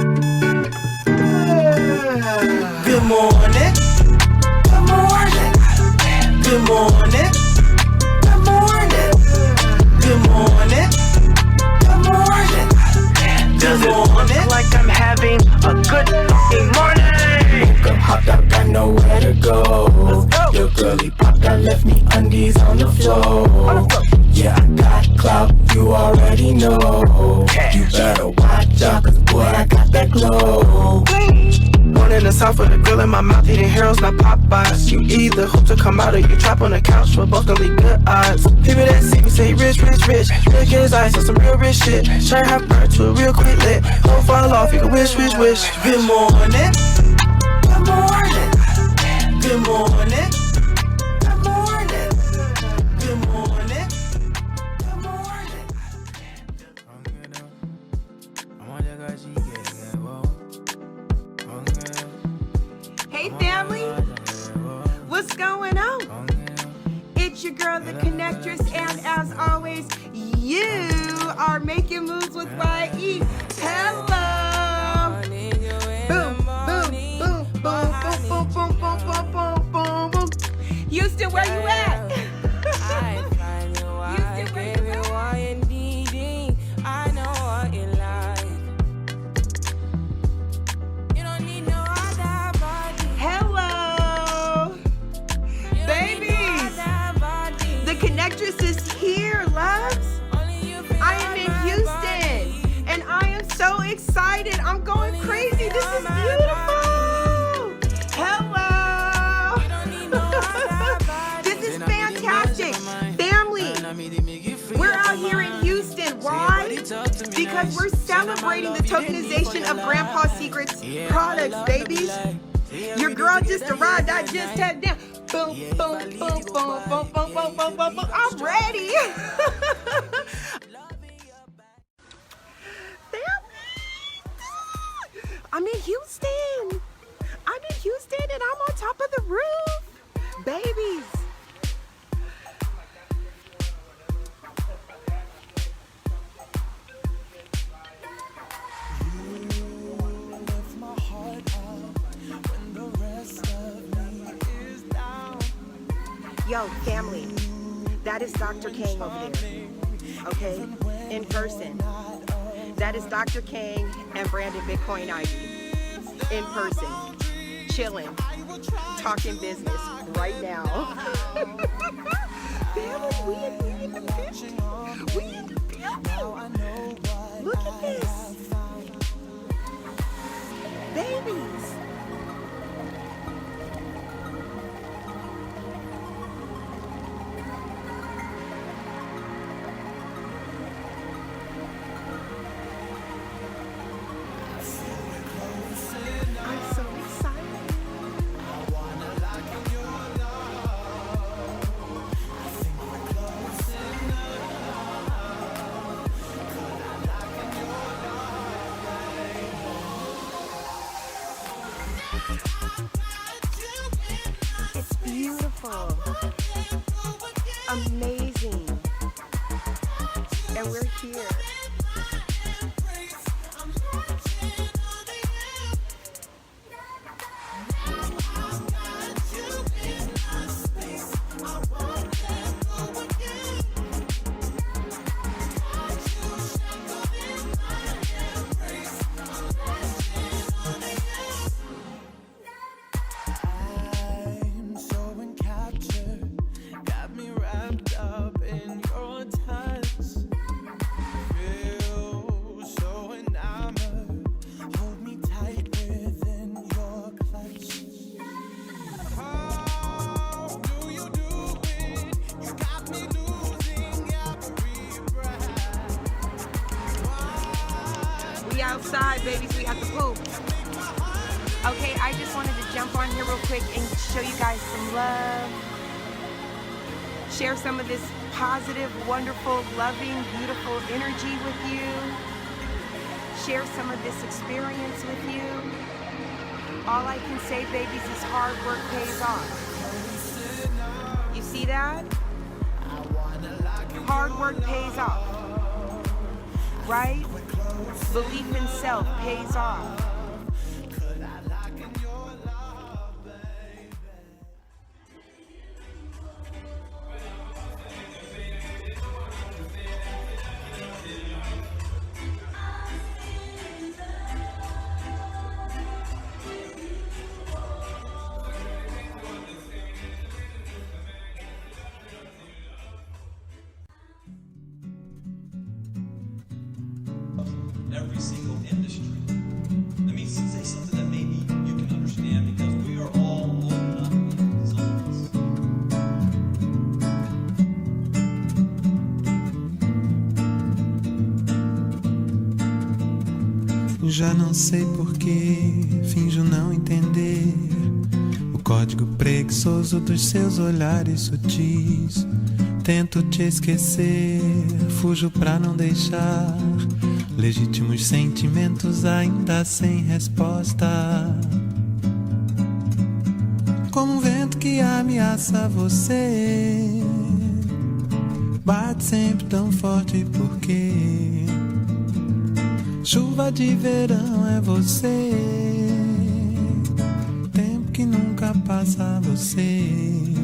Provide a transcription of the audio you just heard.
Good morning. Good morning. Good morning. Good morning. Good morning. Good morning. Does it look like I'm having a good morning? Woke up, hopped up, got nowhere to go. Your girlie popped out, left me undies on the floor. Yeah, I got clout, you already know. You better watch out, cause boy, I got that glow. Born in the south with a grill in my mouth, eating heroes, not Popeyes. You either hope to come out or you trap on the couch, but both don't leave good odds. People that see me say rich, rich, rich. Look his eyes on some real rich shit. Try to have birth to a real quick lit. Hope fall off, you can wish, wish, wish. Good morning. Good morning. Good morning. Good morning. Good morning. Good morning. Hey family, what's going on? It's your girl, the Connectress, and as always, you are making moves with YE. Hello. Boom, boom, boom, boom, boom, boom, boom, boom, boom, boom, boom, boom. Houston, where you at? Houston, where you at? Hello, babies. The Connectress is here, loves. I am in Houston, and I am so excited. I'm going crazy. This is beautiful. Hello. This is fantastic. Family, we're out here in Houston. Why? Because we're celebrating the tokenization of Grandpa Secret's products, babies. Your girl just arrived. I just tapped down. Boom, boom, boom, boom, boom, boom, boom, boom, boom, boom. I'm ready. I'm in Houston. I'm in Houston and I'm on top of the roof. Babies. Yo, family, that is Dr. Kang over there, okay, in person. That is Dr. Kang and Brandon Ivey, in person, chilling, talking business right now. Family, we in the building. We in the building. Look at this. Babies. I'm so excited. It's beautiful. Amazing. And we're here. Outside, babies, we at the poop. Okay, I just wanted to jump on here real quick and show you guys some love. Share some of this positive, wonderful, loving, beautiful energy with you. Share some of this experience with you. All I can say, babies, is hard work pays off. You see that? Hard work pays off. Right? Belief in self pays off. Every single industry. Let me say something that maybe you can understand, because we are all old enough to be zombies. Já não sei porquê, finjo não entender o código preguiçoso dos seus olhares sutis. Tento te esquecer, fujo pra não deixar legítimos sentimentos ainda sem resposta. Como um vento que ameaça você, bate sempre tão forte porque chuva de verão é você, tempo que nunca passa você.